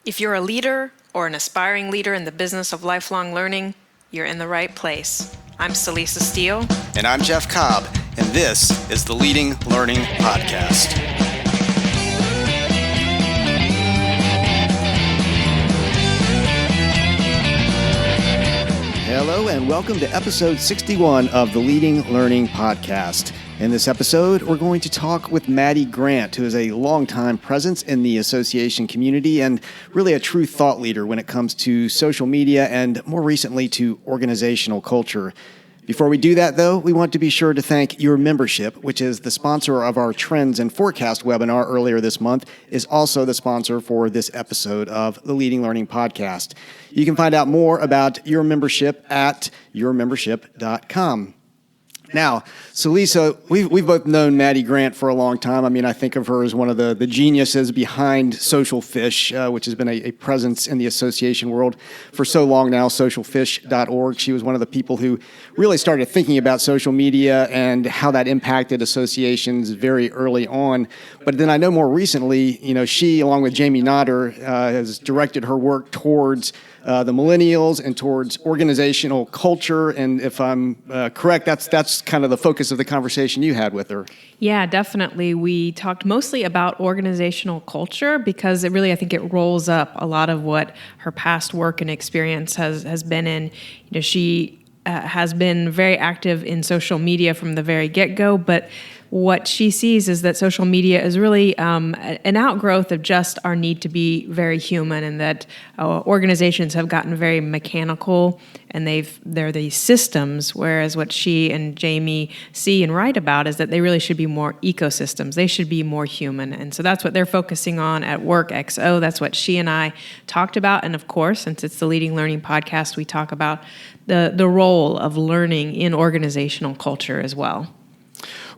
If you're a leader or an aspiring leader in the business of lifelong learning, you're in the right place. I'm Celisa Steele. And I'm Jeff Cobb, and this is the Leading Learning Podcast. Hello, and welcome to episode 61 of the Leading Learning Podcast. In this episode, we're going to talk with Maddie Grant, who is a longtime presence in the association community and really a true thought leader when it comes to social media and more recently to organizational culture. Before we do that, though, we want to be sure to thank Your Membership, which is the sponsor of our Trends and Forecast webinar earlier this month, is also the sponsor for this episode of the Leading Learning Podcast. You can find out more about Your Membership at yourmembership.com. Now, Celisa, we've both known Maddie Grant for a long time. I mean, I think of her as one of the geniuses behind Social Fish, which has been a presence in the association world for so long now, socialfish.org. She was one of the people who really started thinking about social media and how that impacted associations very early on. But then I know more recently, she, along with Jamie Notter, has directed her work towards the millennials and towards organizational culture. And if I'm correct, that's kind of the focus of the conversation you had with her. Yeah, definitely. We talked mostly about organizational culture because I think it rolls up a lot of what her past work and experience has been in. She has been very active in social media from the very get-go, but what she sees is that social media is really an outgrowth of just our need to be very human, and that organizations have gotten very mechanical, and they're these systems, whereas what she and Jamie see and write about is that they really should be more ecosystems. They should be more human, and so that's what they're focusing on at WorkXO. That's what she and I talked about, and of course, since it's the Leading Learning Podcast, we talk about the role of learning in organizational culture as well.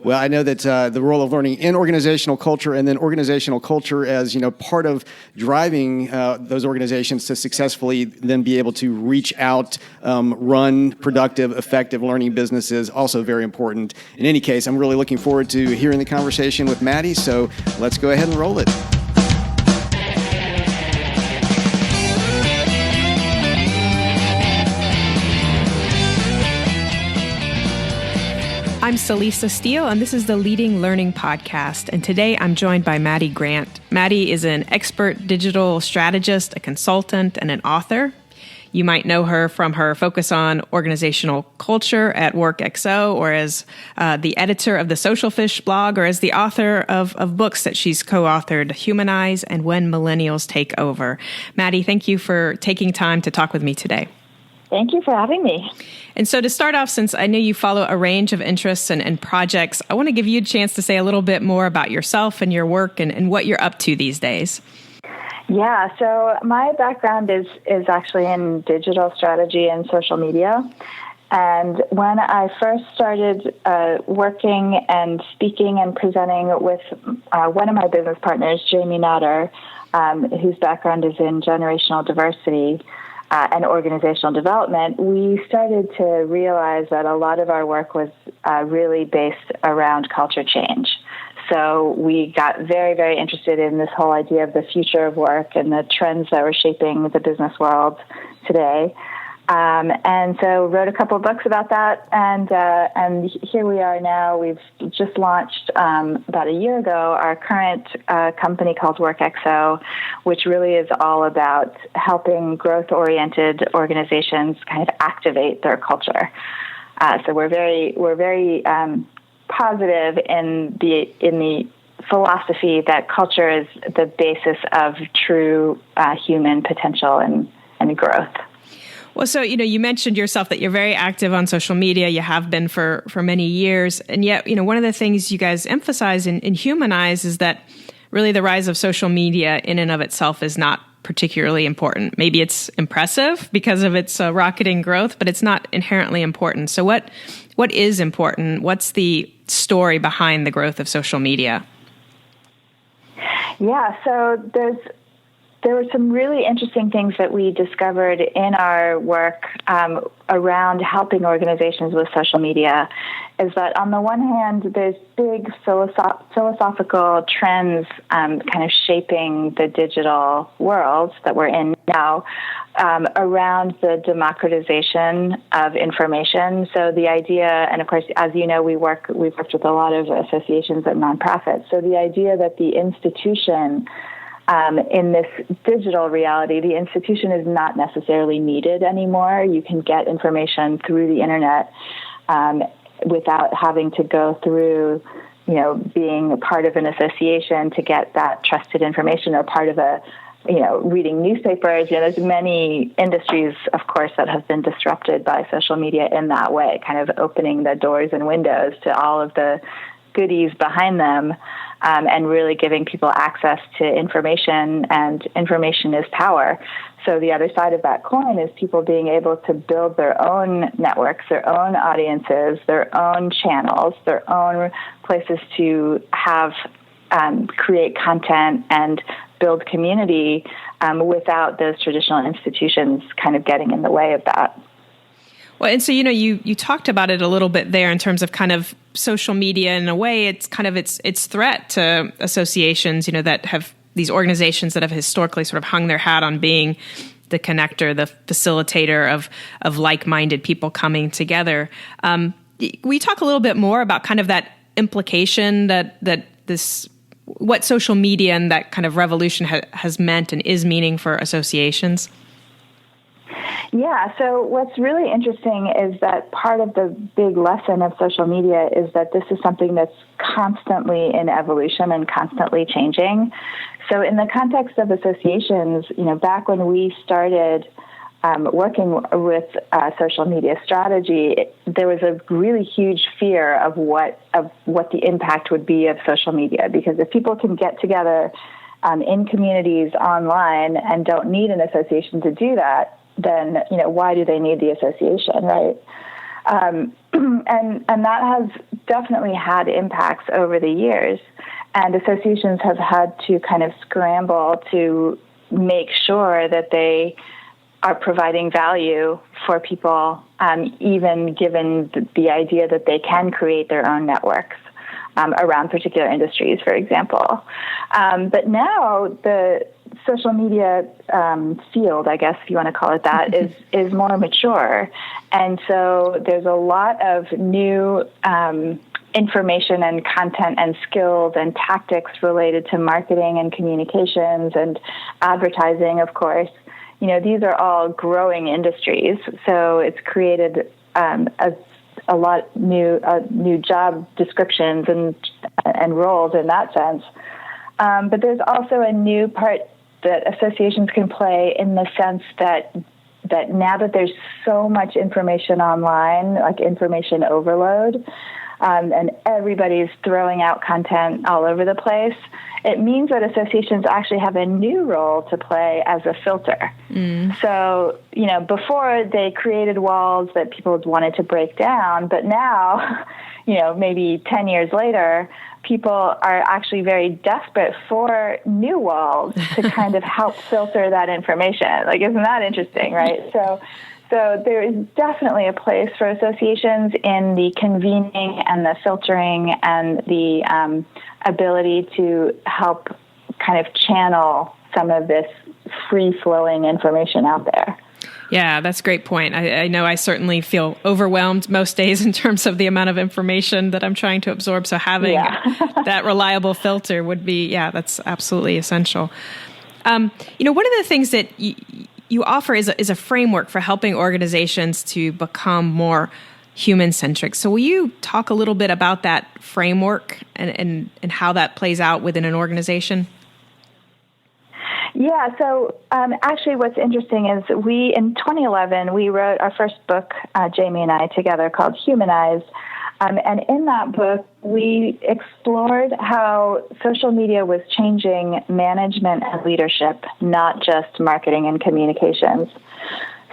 Well, I know that the role of learning in organizational culture and then organizational culture as, part of driving those organizations to successfully then be able to reach out, run productive, effective learning businesses, also very important. In any case, I'm really looking forward to hearing the conversation with Maddie, so let's go ahead and roll it. I'm Celisa Steele, and this is the Leading Learning Podcast. And today I'm joined by Maddie Grant. Maddie is an expert digital strategist, a consultant, and an author. You might know her from her focus on organizational culture at WorkXO, or as the editor of the Social Fish blog, or as the author of books that she's co-authored, Humanize and When Millennials Take Over. Maddie, thank you for taking time to talk with me today. Thank you for having me. And so to start off, since I know you follow a range of interests and projects, I want to give you a chance to say a little bit more about yourself and your work and what you're up to these days. Yeah, so my background is actually in digital strategy and social media. And when I first started working and speaking and presenting with one of my business partners, Jamie Notter, whose background is in generational diversity, and organizational development, we started to realize that a lot of our work was really based around culture change. So we got very, very interested in this whole idea of the future of work and the trends that were shaping the business world today. And so wrote a couple of books about that, and here we are now. We've just launched about a year ago our current company called WorkXO, which really is all about helping growth-oriented organizations kind of activate their culture. So we're very positive in the philosophy that culture is the basis of true human potential and growth. Well, so, you mentioned yourself that you're very active on social media. You have been for many years. And yet, one of the things you guys emphasize in Humanize is that really the rise of social media in and of itself is not particularly important. Maybe it's impressive because of its rocketing growth, but it's not inherently important. So what is important? What's the story behind the growth of social media? Yeah, so there's there were some really interesting things that we discovered in our work around helping organizations with social media. Is that on the one hand, there's big philosophical trends kind of shaping the digital world that we're in now around the democratization of information. So the idea, and of course, as you know, we've worked with a lot of associations and nonprofits. So the idea that the institution in this digital reality, the institution is not necessarily needed anymore. You can get information through the internet without having to go through, being a part of an association to get that trusted information, or part of reading newspapers. There's many industries, of course, that have been disrupted by social media in that way, kind of opening the doors and windows to all of the goodies behind them, and really giving people access to information, and information is power. So the other side of that coin is people being able to build their own networks, their own audiences, their own channels, their own places to have create content and build community without those traditional institutions kind of getting in the way of that. Well, and so, you talked about it a little bit there in terms of kind of social media. In a way, it's kind of its threat to associations, that have these organizations that have historically sort of hung their hat on being the connector, the facilitator of like-minded people coming together. We talk a little bit more about kind of that implication that this, what social media and that kind of revolution has meant and is meaning for associations. Yeah, so what's really interesting is that part of the big lesson of social media is that this is something that's constantly in evolution and constantly changing. So in the context of associations, back when we started working with social media strategy, there was a really huge fear of what the impact would be of social media, because if people can get together in communities online and don't need an association to do that, then why do they need the association, right? And that has definitely had impacts over the years, and associations have had to kind of scramble to make sure that they are providing value for people, even given the idea that they can create their own networks around particular industries, for example. But now the social media field, I guess if you want to call it that, is more mature. And so there's a lot of new information and content and skills and tactics related to marketing and communications and advertising, of course. These are all growing industries. So it's created a lot new job descriptions and roles in that sense. But there's also a new part that associations can play in the sense that now that there's so much information online, like information overload, and everybody's throwing out content all over the place, it means that associations actually have a new role to play as a filter. So, before they created walls that people wanted to break down, but now, maybe 10 years later, people are actually very desperate for new walls to kind of help filter that information. Like, isn't that interesting, right? So there is definitely a place for associations in the convening and the filtering and the ability to help kind of channel some of this free-flowing information out there. Yeah, that's a great point. I know I certainly feel overwhelmed most days in terms of the amount of information that I'm trying to absorb. So having that reliable filter would be, that's absolutely essential. One of the things that you offer is a framework for helping organizations to become more human-centric. So will you talk a little bit about that framework and how that plays out within an organization? Yeah, so actually what's interesting is in 2011, we wrote our first book, Jamie and I together, called Humanize. And in that book, we explored how social media was changing management and leadership, not just marketing and communications.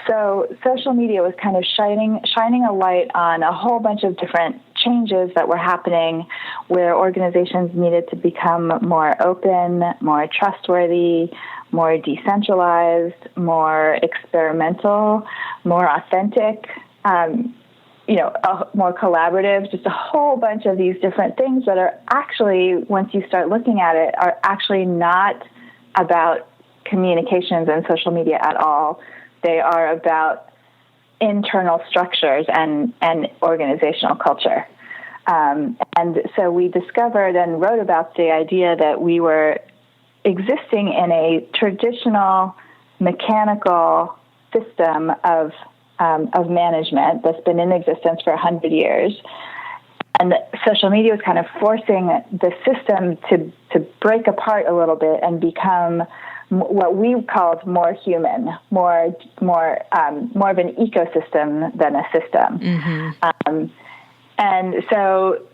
So social media was kind of shining a light on a whole bunch of different changes that were happening where organizations needed to become more open, more trustworthy, more decentralized, more experimental, more authentic, more collaborative, just a whole bunch of these different things that are actually, once you start looking at it, are actually not about communications and social media at all. They are about internal structures and organizational culture. And so we discovered and wrote about the idea that we were existing in a traditional mechanical system of management that's been in existence for 100 years. And social media was kind of forcing the system to break apart a little bit and become what we called more human, more of an ecosystem than a system. Mm-hmm. And so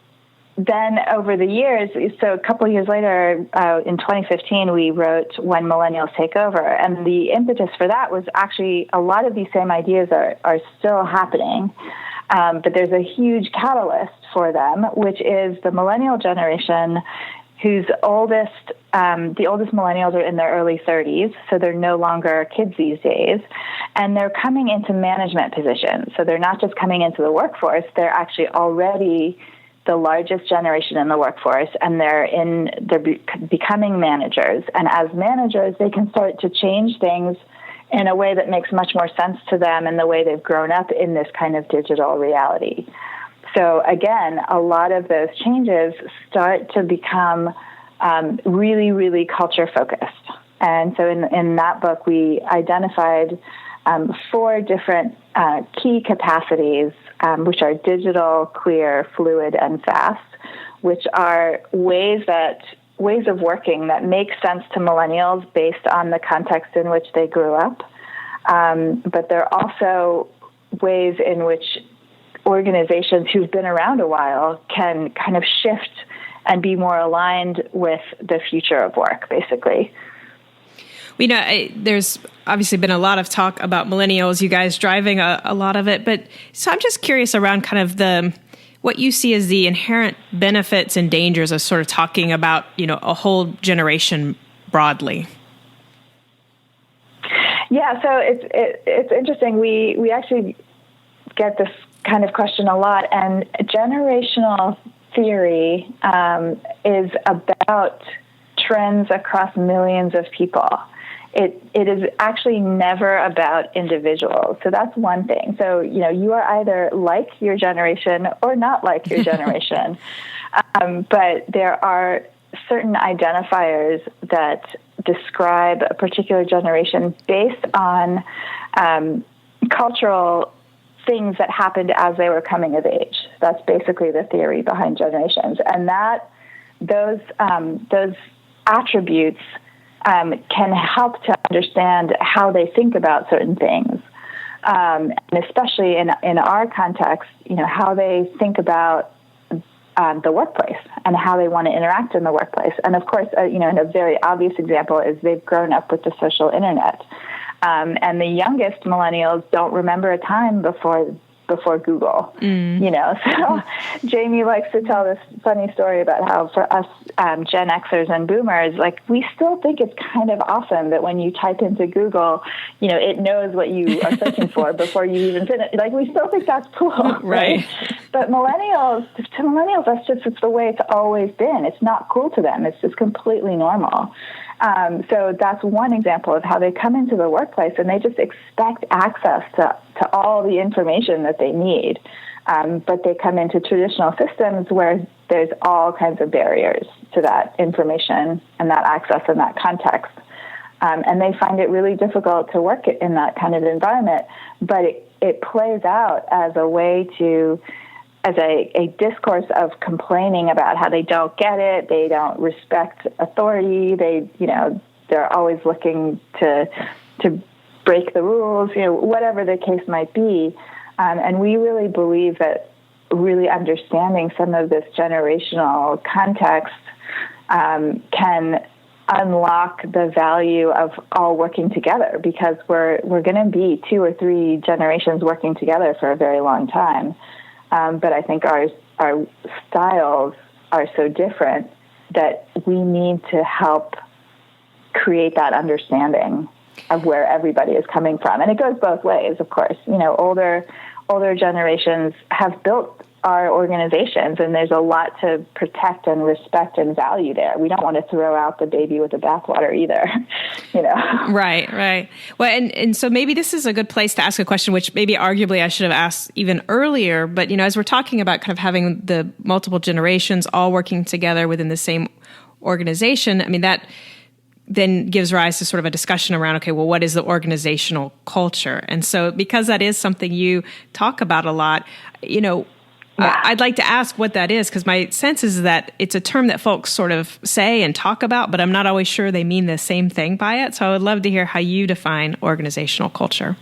then over the years, so a couple of years later, in 2015, we wrote When Millennials Take Over. And the impetus for that was actually a lot of these same ideas are still happening. But there's a huge catalyst for them, which is the millennial generation, whose the oldest millennials are in their early 30s, so they're no longer kids these days, and they're coming into management positions. So they're not just coming into the workforce, they're actually already the largest generation in the workforce, and they're becoming managers. And as managers, they can start to change things in a way that makes much more sense to them and the way they've grown up in this kind of digital reality. So again, a lot of those changes start to become really, really culture focused. And so in that book, we identified 4 different key capacities, which are digital, clear, fluid, and fast, which are ways of working that make sense to millennials based on the context in which they grew up. But they're also ways in which organizations who've been around a while can kind of shift and be more aligned with the future of work, basically. There's obviously been a lot of talk about millennials, you guys driving a lot of it. But so I'm just curious around kind of what you see as the inherent benefits and dangers of sort of talking about, a whole generation broadly. Yeah, so it's interesting. We actually get this kind of question a lot, and generational theory is about trends across millions of people. It is actually never about individuals. So that's one thing. So, you are either like your generation or not like your generation. But there are certain identifiers that describe a particular generation based on cultural things that happened as they were coming of age. That's basically the theory behind generations. And those attributes can help to understand how they think about certain things. And especially in our context, how they think about the workplace and how they want to interact in the workplace. And of course, and a very obvious example is they've grown up with the social internet. And the youngest millennials don't remember a time before Google, So Jamie likes to tell this funny story about how for us Gen Xers and Boomers, we still think it's kind of awesome that when you type into Google, it knows what you are searching for before you even finish. We still think that's cool, right? But to millennials, it's the way it's always been. It's not cool to them. It's just completely normal. So that's one example of how they come into the workplace and they just expect access to all the information that they need. But they come into traditional systems where there's all kinds of barriers to that information and that access and that context. And they find it really difficult to work in that kind of environment. But it plays out as a way as a discourse of complaining about how they don't get it, they don't respect authority, they're always looking to break the rules, whatever the case might be. And we really believe that really understanding some of this generational context can unlock the value of all working together, because we're going to be 2 or 3 generations working together for a very long time. But I think our styles are so different that we need to help create that understanding of where everybody is coming from. And it goes both ways, of course. Older generations have built our organizations, and there's a lot to protect and respect and value there. We don't want to throw out the baby with the bathwater either, Right. Well, and so maybe this is a good place to ask a question, which maybe arguably I should have asked even earlier. But, as we're talking about kind of having the multiple generations all working together within the same organization, I mean, that then gives rise to sort of a discussion around, okay, well, what is the organizational culture? And so because that is something you talk about a lot, I'd like to ask what that is, because my sense is that it's a term that folks sort of say and talk about, but I'm not always sure they mean the same thing by it. So I would love to hear how you define organizational culture.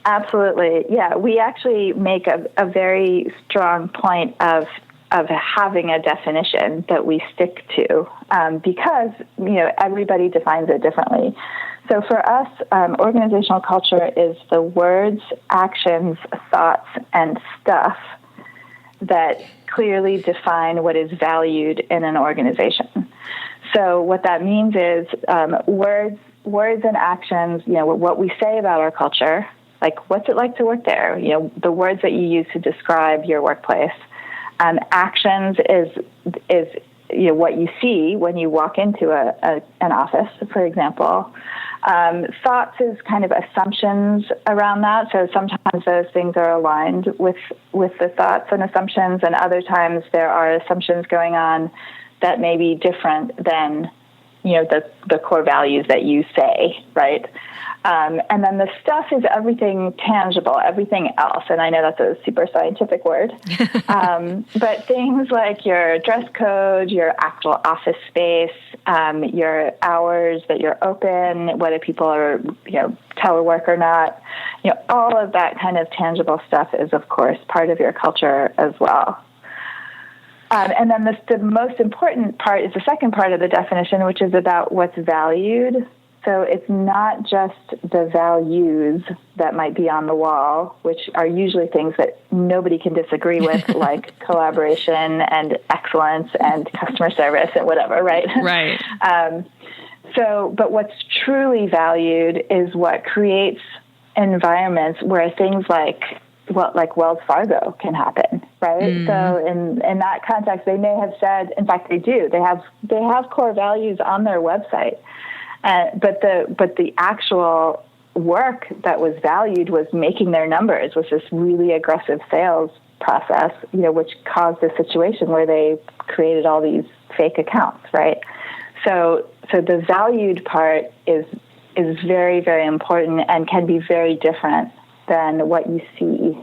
Absolutely. Yeah, we actually make a very strong point of having a definition that we stick to, because, everybody defines it differently. So for us, organizational culture is the words, actions, thoughts, and stuff that clearly define what is valued in an organization. So what that means is words and actions, what we say about our culture, like what's it like to work there, the words that you use to describe your workplace. Actions is what you see when you walk into an office, for example. Thoughts is kind of assumptions around that. So sometimes those things are aligned with the thoughts and assumptions, and other times there are assumptions going on that may be different than, the core values that you say, right? And then the stuff is everything tangible, everything else. And I know that's a super scientific word. But things like your dress code, your actual office space, your hours that you're open, whether people are, telework or not, all of that kind of tangible stuff is, of course, part of your culture as well. And then the most important part is the second part of the definition, which is about what's valued. So it's not just the values that might be on the wall, which are usually things that nobody can disagree with, like collaboration and excellence and customer service and whatever, right? Right. But what's truly valued is what creates environments where things like Wells Fargo can happen, right? Mm. So in that context, they may have said, in fact, they do. They have core values on their website. But the actual work that was valued was making their numbers, was this really aggressive sales process, which caused a situation where they created all these fake accounts, right? So the valued part is very, very important and can be very different than what you see.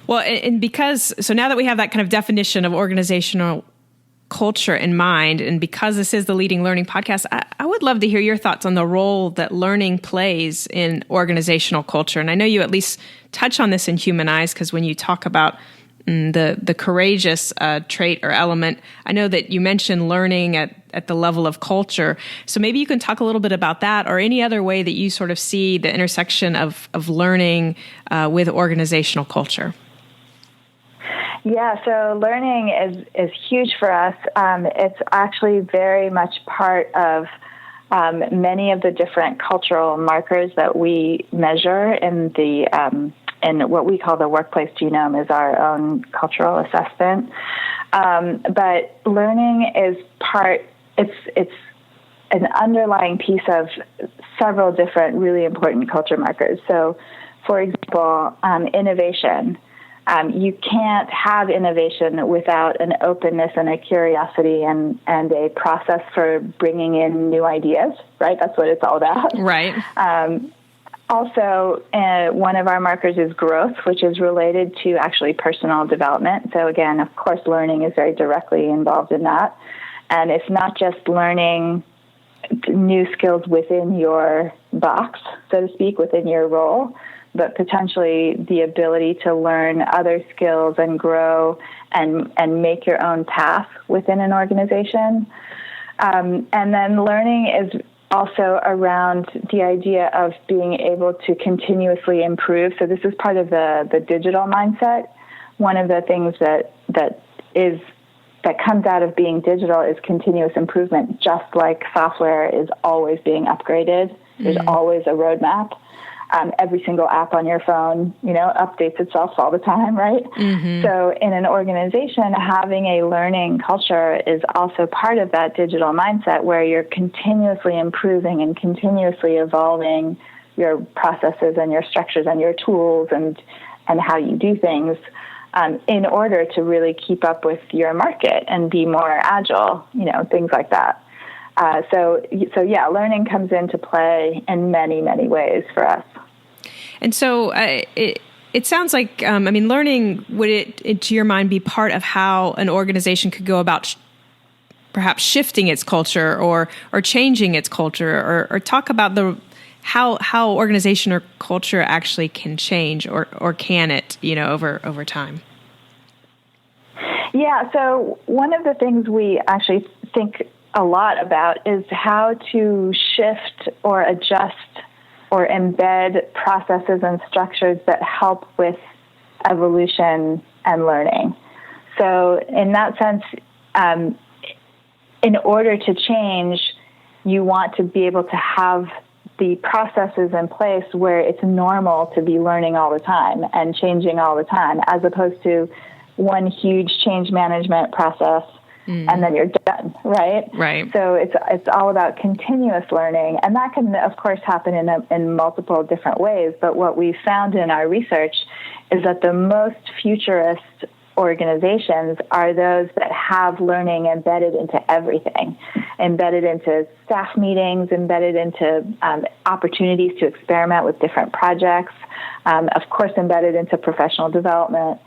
Well, and so now that we have that kind of definition of organizational culture in mind, and because this is the Leading Learning podcast, I would love to hear your thoughts on the role that learning plays in organizational culture. And I know you at least touch on this in Humanize, because when you talk about the courageous trait or element, I know that you mentioned learning at the level of culture. So maybe you can talk a little bit about that, or any other way that you sort of see the intersection of learning with organizational culture. Yeah, so learning is huge for us. It's actually very much part of many of the different cultural markers that we measure in what we call the workplace genome, is our own cultural assessment. But learning is it's an underlying piece of several different really important culture markers. So, for example, innovation. You can't have innovation without an openness and a curiosity and a process for bringing in new ideas, right? That's what it's all about. Right. Also, one of our markers is growth, which is related to actually personal development. So again, of course, learning is very directly involved in that. And it's not just learning new skills within your box, so to speak, within your role, but potentially the ability to learn other skills and grow and make your own path within an organization. And then learning is also around the idea of being able to continuously improve. So this is part of the digital mindset. One of the things that is that comes out of being digital is continuous improvement, just like software is always being upgraded. There's always a roadmap. Every single app on your phone, updates itself all the time, right? So in an organization, having a learning culture is also part of that digital mindset where you're continuously improving and continuously evolving your processes and your structures and your tools and how you do things in order to really keep up with your market and be more agile, things like that. So yeah, learning comes into play in many, many ways for us. And so it sounds like, learning, would it, to your mind, be part of how an organization could go about perhaps shifting its culture or changing its culture, or talk about how organization or culture actually can change or can it, over time? Yeah, so one of the things we actually think a lot about is how to shift or adjust or embed processes and structures that help with evolution and learning. So in that sense, in order to change, you want to be able to have the processes in place where it's normal to be learning all the time and changing all the time, as opposed to one huge change management process and then you're done, right? Right. So it's all about continuous learning, and that can, of course, happen in multiple different ways. But what we found in our research is that the most futurist organizations are those that have learning embedded into everything, embedded into staff meetings, embedded into opportunities to experiment with different projects, of course, embedded into professional development.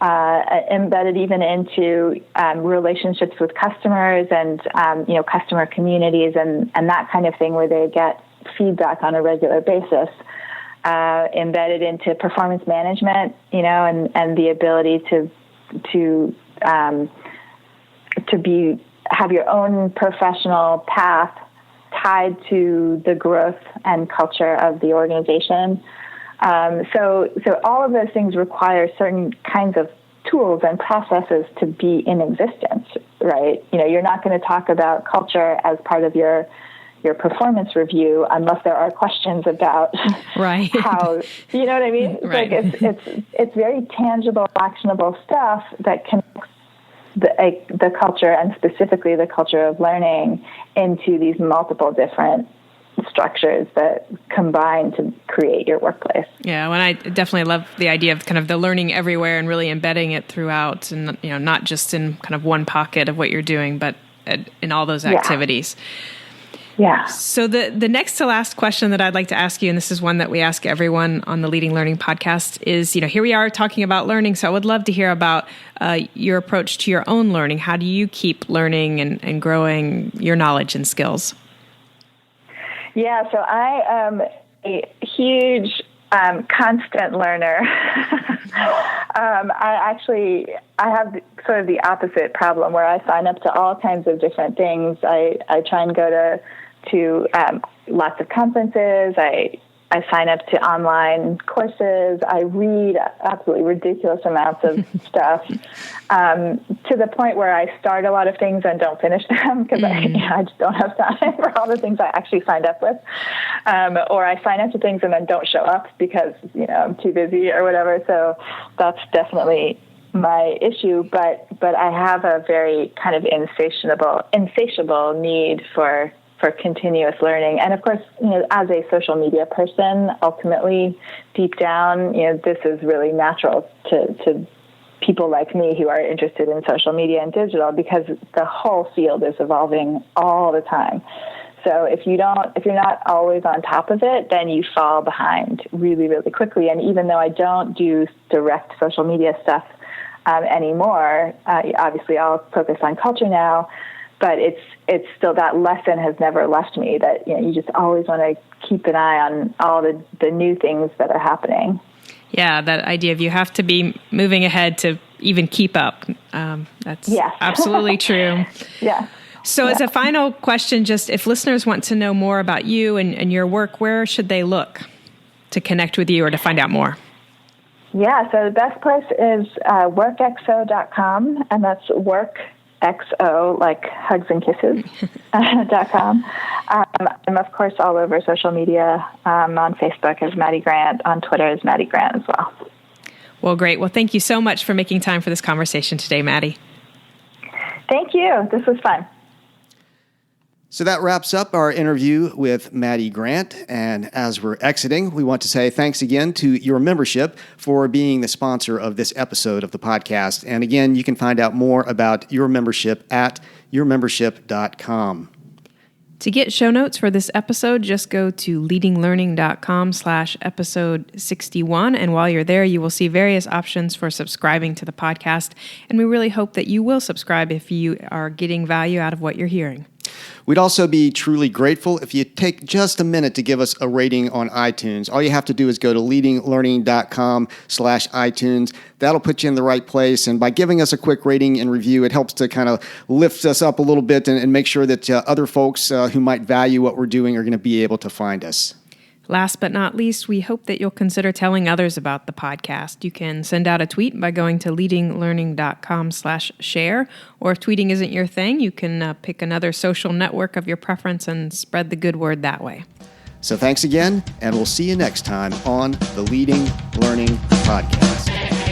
Embedded even into relationships with customers and customer communities and that kind of thing, where they get feedback on a regular basis. Embedded into performance management, and the ability to have your own professional path tied to the growth and culture of the organization. So all of those things require certain kinds of tools and processes to be in existence, right? You're not going to talk about culture as part of your performance review unless there are questions about right. how, you know what I mean? Right. Like it's very tangible, actionable stuff that connects the culture, and specifically the culture of learning, into these multiple different structures that combine to create your workplace. Yeah, well, I definitely love the idea of kind of the learning everywhere and really embedding it throughout, and not just in kind of one pocket of what you're doing, but in all those activities. Yeah. So the next to last question that I'd like to ask you, and this is one that we ask everyone on the Leading Learning podcast, is, here we are talking about learning. So I would love to hear about your approach to your own learning. How do you keep learning and growing your knowledge and skills? Yeah, so I am a huge constant learner. I have sort of the opposite problem where I sign up to all kinds of different things. I try and go to lots of conferences. I sign up to online courses. I read absolutely ridiculous amounts of stuff, to the point where I start a lot of things and don't finish them because I just don't have time for all the things I actually signed up with. Or I sign up to things and then don't show up because, I'm too busy or whatever. So that's definitely my issue. But I have a very kind of insatiable need for continuous learning. And of course, as a social media person, ultimately, deep down, this is really natural to people like me who are interested in social media and digital, because the whole field is evolving all the time. So if you're not always on top of it, then you fall behind really, really quickly. And even though I don't do direct social media stuff anymore, obviously I'll focus on culture now. But it's still, that lesson has never left me, that you just always want to keep an eye on all the new things that are happening. Yeah, that idea of you have to be moving ahead to even keep up. That's absolutely true. Yeah. So as a final question, just if listeners want to know more about you and your work, where should they look to connect with you or to find out more? Yeah, so the best place is workexo.com, and that's work XO, like hugs and kisses, .com. I'm, of course, all over social media, on Facebook as Maddie Grant, on Twitter as Maddie Grant as well. Well, great. Well, thank you so much for making time for this conversation today, Maddie. Thank you. This was fun. So that wraps up our interview with Maddie Grant. And as we're exiting, we want to say thanks again to your membership for being the sponsor of this episode of the podcast. And again, you can find out more about your membership at yourmembership.com. To get show notes for this episode, just go to leadinglearning.com/episode 61. And while you're there, you will see various options for subscribing to the podcast. And we really hope that you will subscribe if you are getting value out of what you're hearing. We'd also be truly grateful if you take just a minute to give us a rating on iTunes. All you have to do is go to leadinglearning.com/iTunes. That'll put you in the right place. And by giving us a quick rating and review, it helps to kind of lift us up a little bit and make sure that other folks who might value what we're doing are going to be able to find us. Last but not least, we hope that you'll consider telling others about the podcast. You can send out a tweet by going to leadinglearning.com/share, or if tweeting isn't your thing, you can pick another social network of your preference and spread the good word that way. So thanks again, and we'll see you next time on the Leading Learning Podcast.